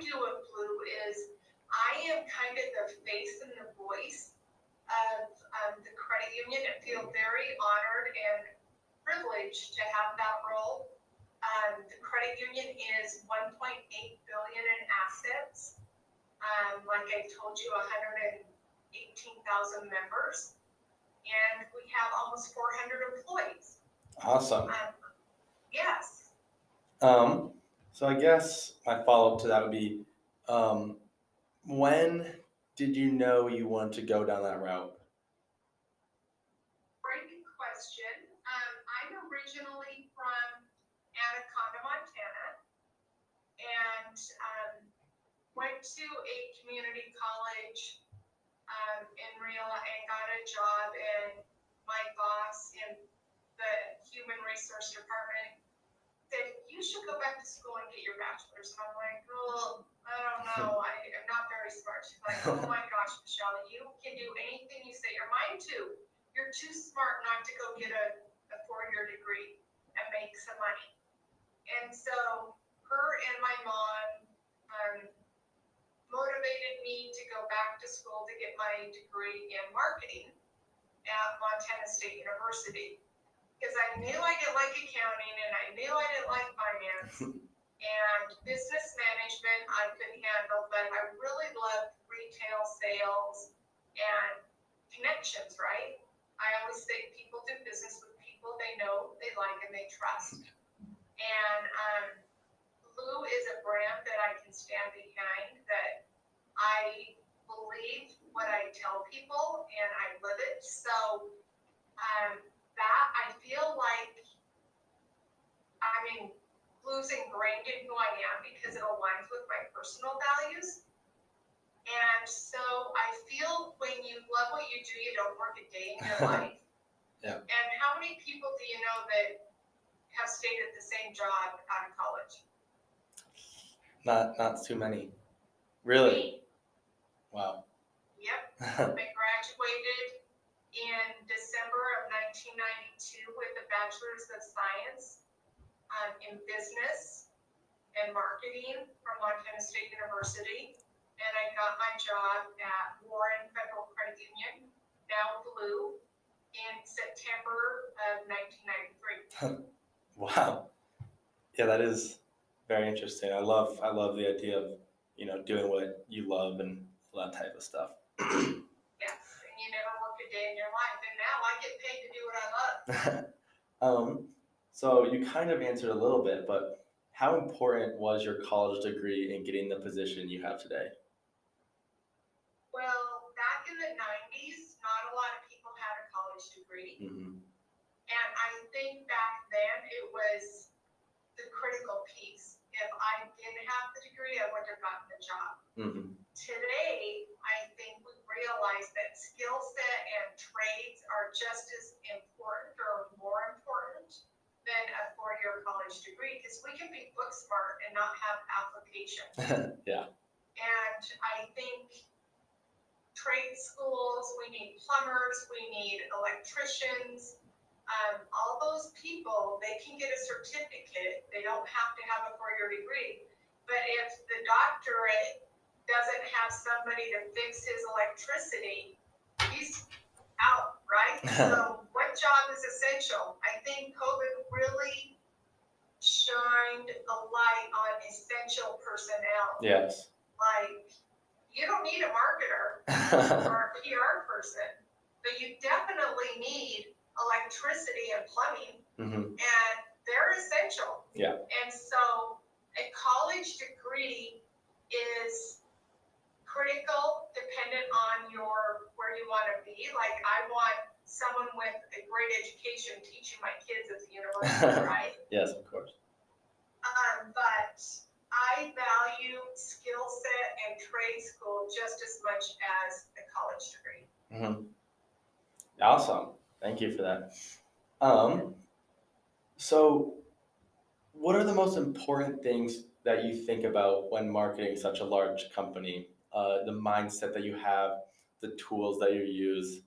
do at Blue is I am kind of the face and the voice of the credit union and feel very honored and privileged to have that role. The credit union is 1.8 billion in assets. Like I told you, 118,000 members, and we have almost 400 employees. Awesome. Yes. So I guess my follow-up to that would be, when did you know you wanted to go down that route? Great question. I'm originally from Anaconda, Montana, and went to a community college in Rio and got a job. And my boss in the human resource department said, "You should go back to school and get your bachelor's." And I'm like, "Oh, I don't know. I am not very smart." She's like, "Oh my gosh, Michelle, you can do anything you set your mind to. You're too smart not to go get a 4-year degree and make some money." And so her and my mom motivated me to go back to school to get my degree in marketing at Montana State University, because I knew I didn't like accounting and I knew I didn't like finance, and business management I couldn't handle, but I really loved retail sales and connections, right? I always say people do business with people they know, they like, and they trust. And Blue is a brand that I can stand behind, that I believe what I tell people and I live it. So that I feel like, Blue's ingrained in who I am because it aligns with my personal values. And so I feel when you love what you do, you don't work a day in your life. Yeah. And how many people do you know that have stayed at the same job out of college? Not too many. Really? Me. Wow. Yep. I graduated in December of 1992 with a Bachelor's of Science in Business and Marketing from Montana State University. And I got my job at Warren Federal Credit Union, now Blue, in September of 1993. Wow. Yeah, that is very interesting. I love the idea of, doing what you love and all that type of stuff. Yes, and you never work a day in your life, and now I get paid to do what I love. So you kind of answered a little bit, but how important was your college degree in getting the position you have today? Well, back in the 90s, not a lot of people had a college degree. Mm-hmm. And I think back then it was the critical piece. If I didn't have the degree, I wouldn't have gotten the job. Mm-hmm. Today, I think we realize that skill set and trades are just as important or more important than a 4-year college degree, because we can be book smart and not have application. Yeah. And I think trade schools, we need plumbers, we need electricians, all those people, they can get a certificate. They don't have to have a 4-year degree. But if the doctorate doesn't have somebody to fix his electricity, he's out, right? So what job is essential? I think COVID really shined a light on essential personnel. Yes. Like, you don't need a marketer or a PR person, but you definitely need electricity and plumbing, Mm-hmm. and they're essential. Yeah. And so a college degree is critical, dependent on where you want to be. Like, I want someone with a great education teaching my kids at the university, right? Yes, of course. But I value skill set and trade school just as much as a college degree. Mm-hmm. Awesome. Thank you for that. So what are the most important things that you think about when marketing such a large company? The mindset that you have, the tools that you use,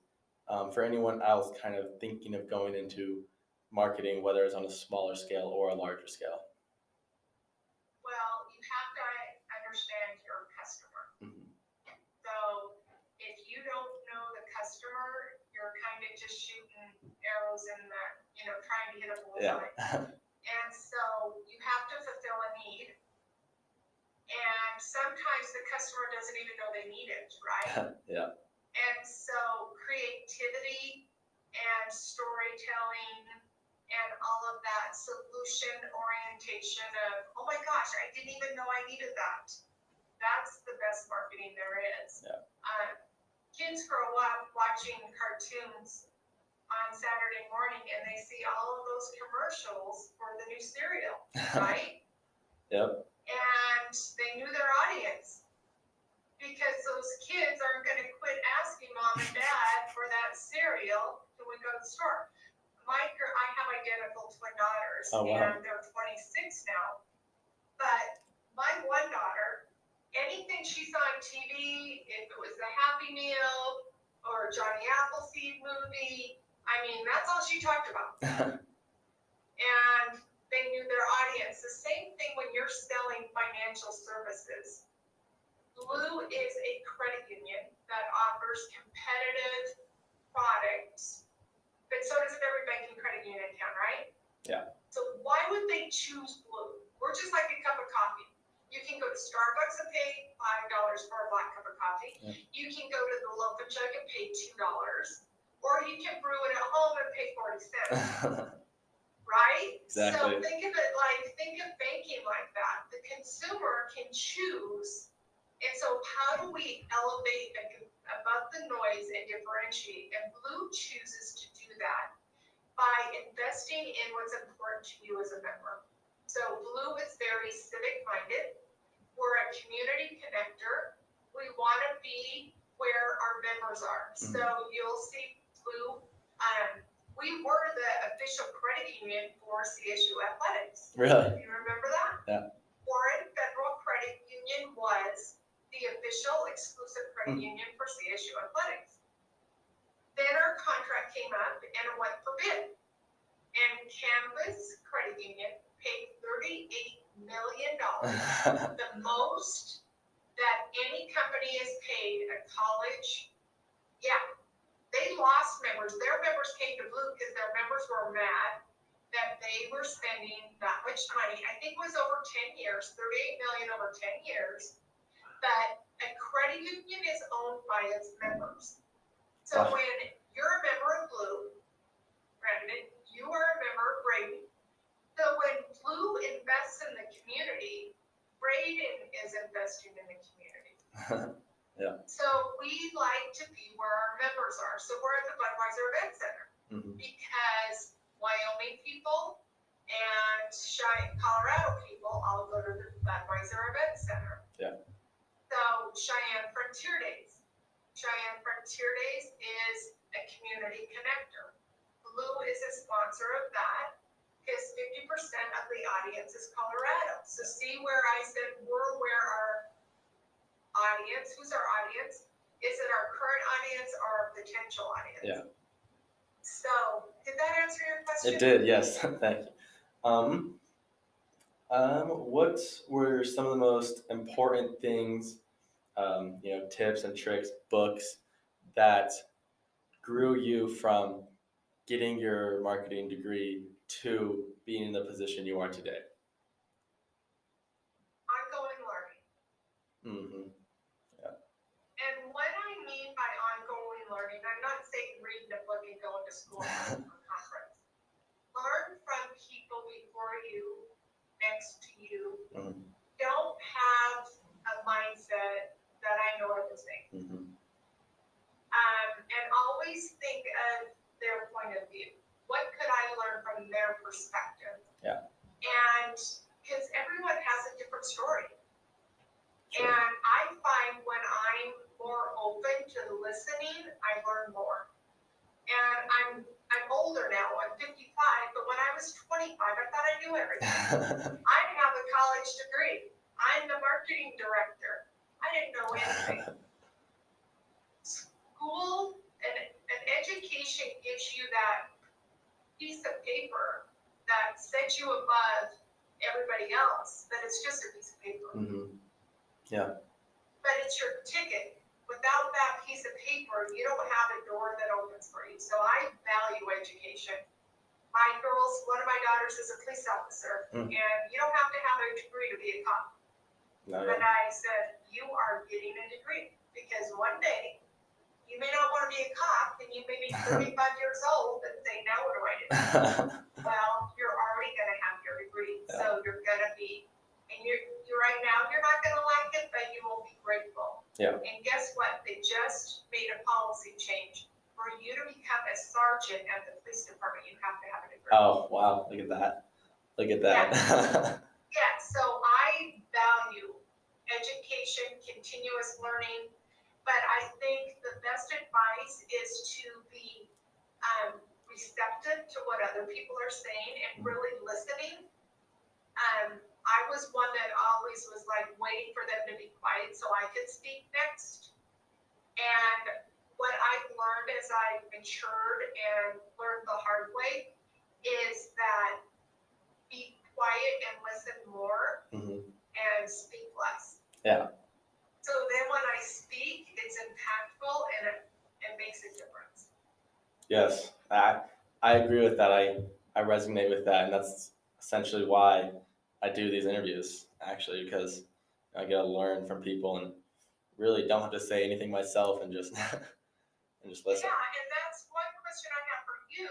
for anyone else kind of thinking of going into marketing, whether it's on a smaller scale or a larger scale? Well, you have to understand just shooting arrows in the, trying to hit a Yeah. bullseye. And so you have to fulfill a need. And sometimes the customer doesn't even know they need it, right? Yeah. And so creativity and storytelling and all of that solution orientation of, oh my gosh, I didn't even know I needed that. That's the best marketing there is. Yeah. Kids grow up watching cartoons on Saturday morning and they see all of those commercials for the new cereal, right? Yep. And they knew their audience because those kids aren't going to quit asking mom and dad for that cereal when we go to the store. I have identical twin daughters, Oh, wow. and they're 26 now. But my one daughter, anything she saw on TV, if it was the Happy Meal or Johnny Appleseed movie, I mean, that's all she talked about. And they knew their audience. The same thing when you're selling financial services. Blue is a credit union that offers competitive products, but so does every banking credit union in town, right? Yeah. So why would they choose Blue? We're just like a cup of coffee. You can go to Starbucks and pay $5 for a black cup of coffee. Yeah. You can go to the local jug and pay $2, or you can brew it at home and pay 40 cents. Right? Exactly. So think of banking like that. The consumer can choose. And so how do we elevate above the noise and differentiate? And Blue chooses to do that by investing in what's important to you as a member. So Blue is very civic minded. We're a community connector. We want to be where our members are. Mm-hmm. So you'll see Blue. We were the official credit union for CSU Athletics. Really? Do you remember that? Yeah. Warren Federal Credit Union was the official exclusive credit union for CSU Athletics. Then our contract came up and it went for bid. And Canvas Credit Union paid $38 million, the most that any company has paid a college. Yeah. They lost members. Their members came to Blue because their members were mad that they were spending that much money. I think it was over 10 years, 38 million over 10 years. But a credit union is owned by its members. So Wow. when you're a member of Blue, Brandon, you are a member of Braden. So when Blue invests in the community, Braden is investing in the community. Yeah. So we like to be where our members are. So we're at the Budweiser Event Center because Wyoming people and Colorado people all go to the Budweiser Event Center. Yeah. So Cheyenne Frontier Days. Cheyenne Frontier Days is a community connector. Blue is a sponsor of that because 50% of the audience is Colorado. So see where I said we're where our audience, who's our audience? Is it our current audience or our potential audience? Yeah. So, did that answer your question? It did, yes. Thank you. What were some of the most important things, tips and tricks, books that grew you from getting your marketing degree to being in the position you are today? Ongoing learning. Mm-hmm. And what I mean by ongoing learning, I'm not saying reading a book and going to school and a conference. Learn from people before you, next to you. Mm-hmm. Don't have a mindset that I know everything. Mm-hmm. And always think of their point of view. What could I learn from their perspective? Yeah. And because everyone has a different story. Sure. And I find when I'm more open to listening, I learn more. And I'm older now, I'm 55, but when I was 25, I thought I knew everything. I have a college degree. I'm the marketing director. I didn't know anything. School and education gives you that piece of paper that sets you above everybody else, that it's just a piece of paper. Mm-hmm. Yeah. But it's your ticket. Without that piece of paper, you don't have a door that opens for you. So So I value education. One of my daughters is a police officer, Mm. and you don't have to have a degree to be a cop. No, But yeah. I said, you are getting a degree because one day you may not want to be a cop, and you may be 35 years old and say, now what do I do? Well, you're already going to have your degree, so you're going to be, and you're right now, you're not going to like it, but you will be grateful. Yeah. And guess what? They just made a policy change. For you to become a sergeant at the police department, you have to have a degree. Oh, wow. Look at that. Look at that. Yeah, so I value education, continuous learning, but I think the best advice is to be receptive to what other people are saying and really listening. I was one that always was like waiting for them to be quiet so I could speak next. And what I've learned as I've matured and learned the hard way is that be quiet and listen more Mhm. and speak less. Yeah. So then when I speak, it's impactful and it makes a difference. Yes, I agree with that. I resonate with that, and that's essentially why I do these interviews, actually, because I get to learn from people and really don't have to say anything myself and just and just listen. Yeah, and that's one question I have for you.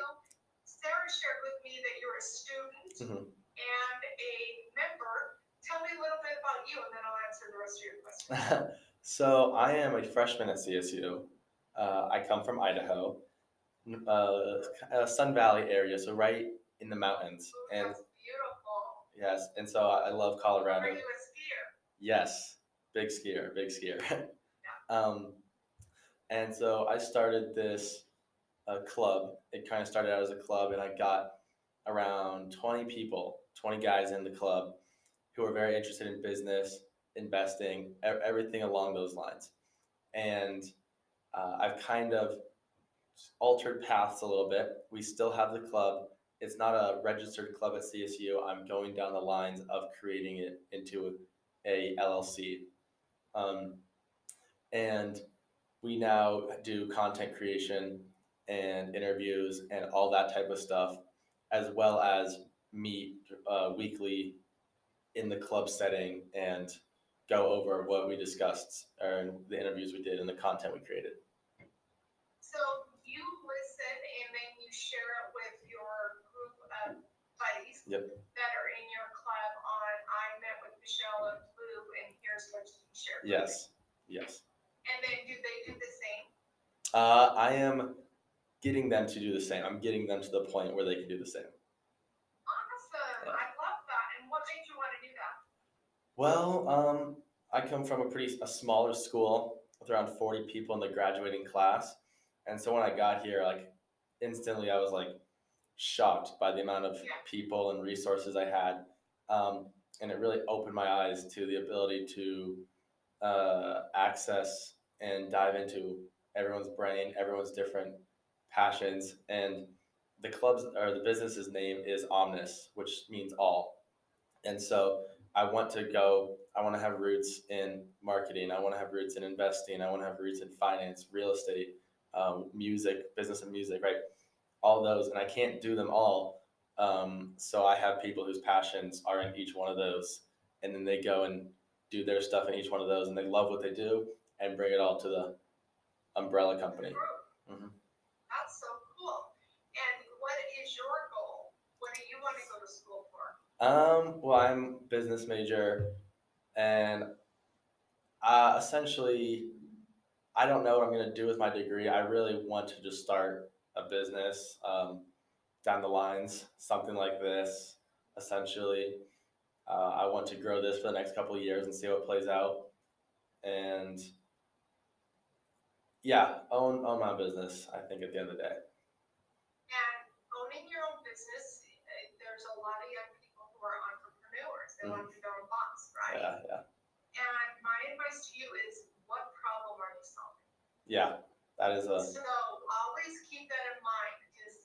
Sarah shared with me that you're a student Mhm. and a member. Tell me a little bit about you, and then I'll answer the rest of your questions. So I am a freshman at CSU. I come from Idaho, Sun Valley area, so right in the mountains. Ooh, And that's beautiful. yes, and so I love Colorado. Are you a skier? Yes, big skier, big skier. And so I started this club. It kind of started out as a club, and I got around 20 people, 20 guys in the club who are very interested in business, investing, everything along those lines. And I've kind of altered paths a little bit. We still have the club. It's not a registered club at CSU. I'm going down the lines of creating it into a LLC. Um, and we now do content creation and interviews and all that type of stuff, as well as meet weekly in the club setting and go over what we discussed or the interviews we did and the content we created. So you listen and then you share it with your group of buddies Yep. that are in your club on I met with Michelle and Blue and here's what you shared. Yes. Yes. And then do they do the same? I am getting them to do the same. I'm getting them to the point where they can do the same. Awesome. Yeah. I love that. And what made you want to do that? Well, I come from a smaller school with around 40 people in the graduating class. And so when I got here, like instantly I was like shocked by the amount of people and resources I had. And it really opened my eyes to the ability to access and dive into everyone's brain, everyone's different passions. And the club's or the business's name is Omnis, which means all. And so I want to have roots in marketing. I want to have roots in investing. I want to have roots in finance, real estate, music, business and music, right? All those. And I can't do them all. So I have people whose passions are in each one of those. And then they go and do their stuff in each one of those. And they love what they do and bring it all to the umbrella company. Mm-hmm. That's so cool. And what is your goal? What do you want to go to school for? Well, I'm business major, and essentially, I don't know what I'm going to do with my degree. I really want to just start a business down the lines, something like this. Essentially, I want to grow this for the next couple of years and see what plays out, and yeah, own my business. I think at the end of the day. And owning your own business, there's a lot of young people who are entrepreneurs. They want to be their own boss, right? Yeah. And my advice to you is, what problem are you solving? Yeah, that is a. So always keep that in mind because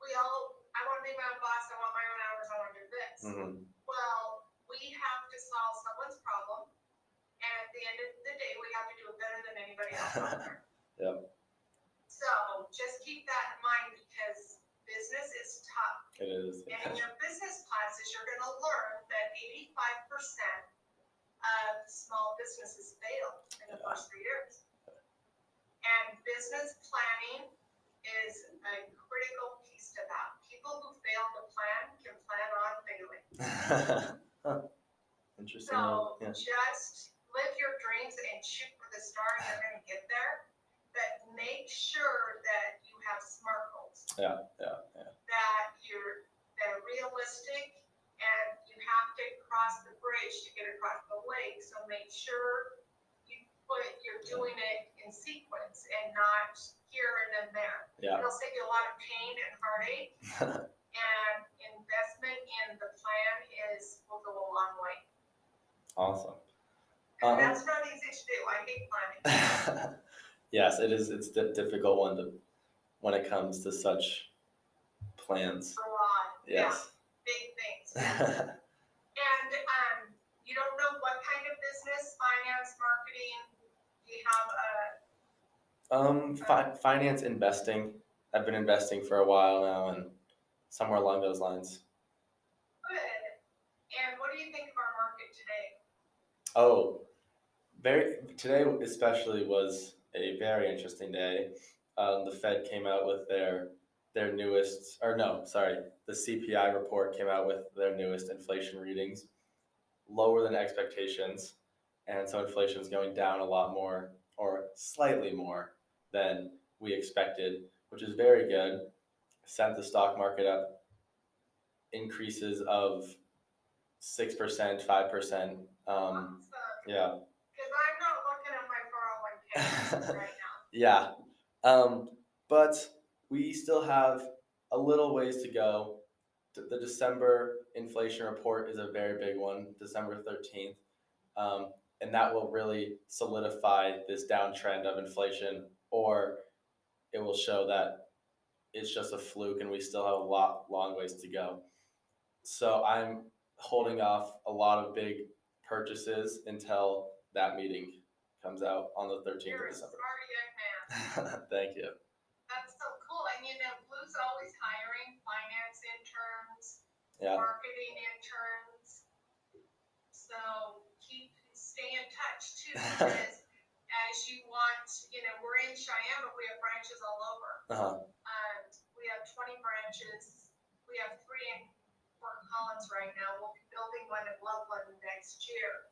I want to be my own boss. I want my own hours. I want to do this. Mm-hmm. Well, we have to solve someone's problem, and at the end of the day, we have to do it better than anybody else out there. Yep. So just keep that in mind because business is tough. It is. And in your business classes, you're gonna learn that 85% of small businesses fail in the first 3 years. And business planning is a critical piece to that. People who fail to plan can plan on failing. Huh. Interesting. So Yeah. just live your dreams and shoot for the stars. You're gonna get there. But make sure that you have SMART goals. Yeah. That they're realistic and you have to cross the bridge to get across the lake. So make sure you're doing it in sequence and not here and then there. Yeah. It'll save you a lot of pain and heartache. And investment in the plan will go a long way. Awesome. And that's not easy to do. I hate planning. Yes, it is. It's a difficult one when it comes to such plans. Broad. Yes. Yeah, big things. And you don't know what kind of business, finance, marketing, do you have Finance, investing. I've been investing for a while now, and somewhere along those lines. good. And what do you think of our market today? Oh, today especially was a very interesting day. The Fed came out with their newest, or no, sorry, the CPI report came out with their newest inflation readings, lower than expectations, and so inflation is going down a lot more, or slightly more than we expected, which is very good. Sent the stock market up, increases of 6%, 5%. Awesome. Yeah. Because I'm not looking at my 401k right now. Yeah. But we still have a little ways to go. The December inflation report is a very big one, December 13th. And that will really solidify this downtrend of inflation, or it will show that it's just a fluke and we still have a long ways to go. So I'm holding off a lot of big purchases until that meeting comes out on the 13th You're of a December. smart young man. Thank you. That's so cool. And Blue's always hiring finance interns, Yeah. marketing interns. So stay in touch too, because as you want, we're in Cheyenne, but we have branches all over. We have 20 branches. We have 3 in Fort Collins right now. We'll be building one in Loveland next year.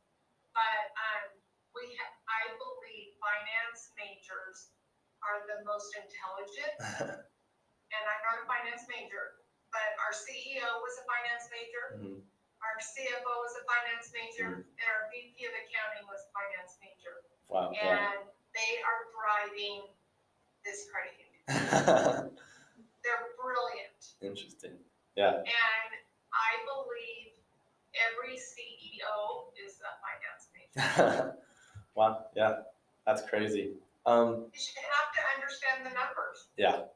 But I believe finance majors are the most intelligent. And I'm not a finance major, but our CEO was a finance major. Mhm. Our CFO was a finance major, and our VP of accounting was a finance major. Wow. And they are driving this credit union. They're brilliant. Interesting. Yeah. And I believe every CEO is a finance major. Wow. Yeah. That's crazy. You should have to understand the numbers. Yeah.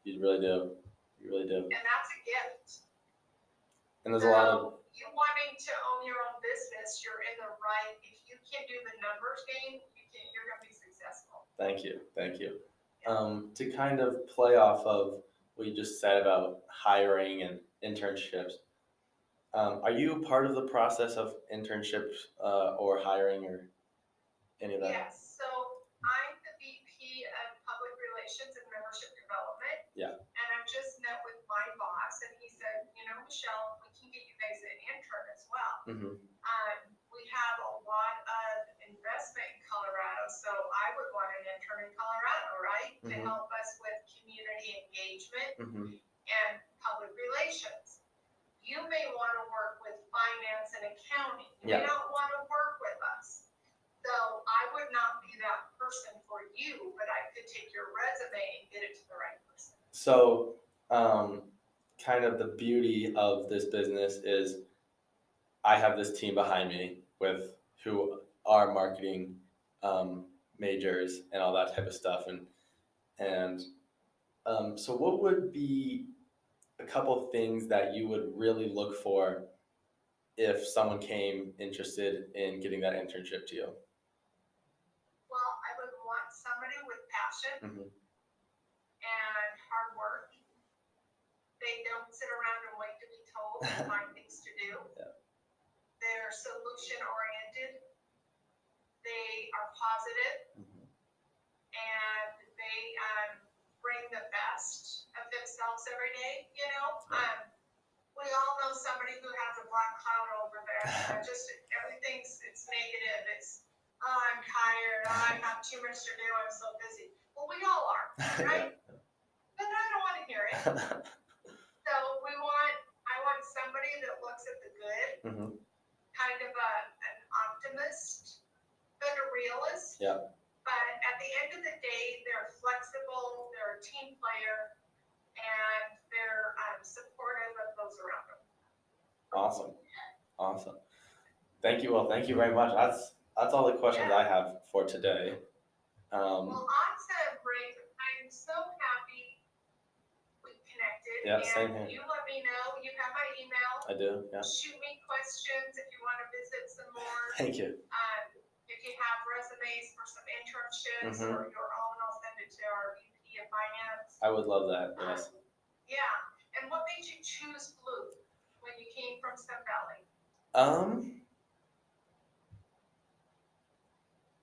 You really do. And that's a gift. And there's a lot of you wanting to own your own business, you're in the right. If you can do the numbers game, you're going to be successful. Thank you. To kind of play off of what you just said about hiring and internships, are you part of the process of internships or hiring or any of that? Yes. So I'm the VP of Public Relations and Membership Development. Yeah. And I've just met with my boss, and he said, Michelle, we can get you guys an intern as well. Mm-hmm. We have a lot of investment in Colorado, so I would want an intern in Colorado, right? Mm-hmm. To help us with community engagement Mm-hmm. and public relations. You may want to work with finance and accounting. You may not want to work with us. So I would not be that person for you, but I could take your resume and get it to the right person. So, kind of the beauty of this business is I have this team behind me with who are marketing majors and all that type of stuff, and so what would be a couple things that you would really look for if someone came interested in getting that internship to you? Well, I would want somebody with passion. Mm-hmm. and hard work. They don't sit around and wait to be told and find things to do. Yeah. They're solution oriented. They are positive, Mhm. and they bring the best of themselves every day. Right. We all know somebody who has a black cloud over there. Just it's negative. It's, oh, I'm tired. Oh, I have too much to do. I'm so busy. Well, we all are, right? But I don't want to hear it. So I want somebody that looks at the good, Mhm. kind of an optimist, but a realist. Yeah. But at the end of the day, they're flexible, they're a team player, and they're supportive of those around them. Awesome. Thank you. Well, thank you very much. That's all the questions I have for today. Well, awesome, Rick. I'm so happy we connected. Yeah, and same here. You let me know. You have my email. I do. Yeah. Shoot me questions if you want to visit some more. Thank you. If you have resumes for some internships Mhm. or your own, I'll send it to our VP of Finance. I would love that. Yes. Yeah. And what made you choose Blue when you came from Sun Valley?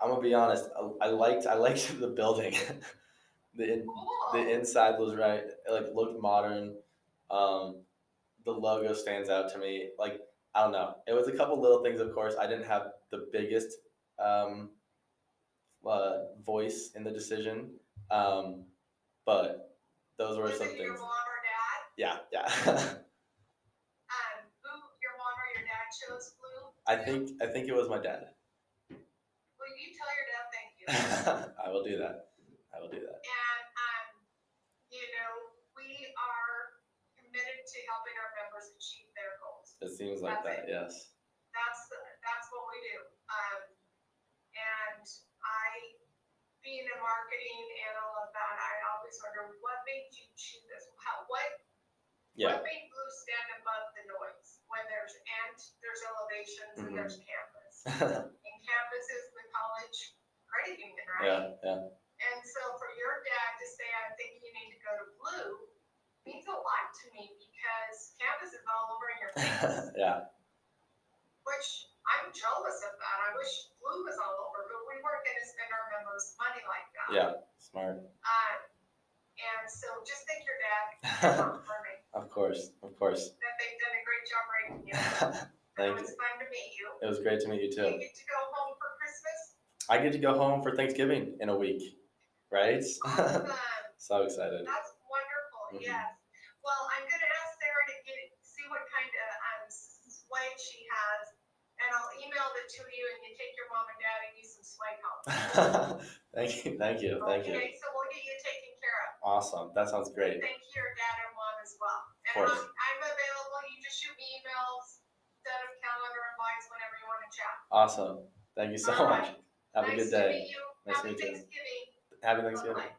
I'm gonna be honest. I liked the building. Cool. The inside was right. It like looked modern. The logo stands out to me. Like, I don't know. It was a couple little things. Of course, I didn't have the biggest voice in the decision, but those were Was some it your things. mom or dad? Yeah. Who, your mom or your dad chose Blue? I think it was my dad. Will you tell your dad thank you? I will do that. And we are committed to helping our members achieve their goals. It seems like That's that. Yes. That's what we do. And being in marketing and all of that, I always wonder what made you choose this. What made Blue stand above the noise when there's elevations and there's campus. And campus is the college credit union, right? Yeah. And so for your dad to say, I think you need to go to Blue, means a lot to me because campus is all over in your face. Yeah. Which I'm jealous of that. I wish Blue was all over, but we weren't going to spend our members' money like that. Yeah. Smart. And so just thank your dad for me. Of course. That they've done a great job raising you. Thank It was fun to meet you. It was great to meet you too. You get to go home for Christmas? I get to go home for Thanksgiving in a week, right? Awesome. So excited. That's wonderful. Mhm. Yes. Well, I'm going to ask Sarah to see what kind of swag she has, and I'll email it to you, and you take your mom and dad and use some swag home. Thank you. Okay, so we'll get you taken care of. Awesome. That sounds great. Thank you, your dad and mom as well. Of And course. I'm available. You just shoot me emails, set up calendar invites whenever you want to chat. Awesome. Thank you so All much. right. Have a good Nice to day. meet you. Nice to Happy meet you. Thanksgiving. Happy Thanksgiving. Bye-bye.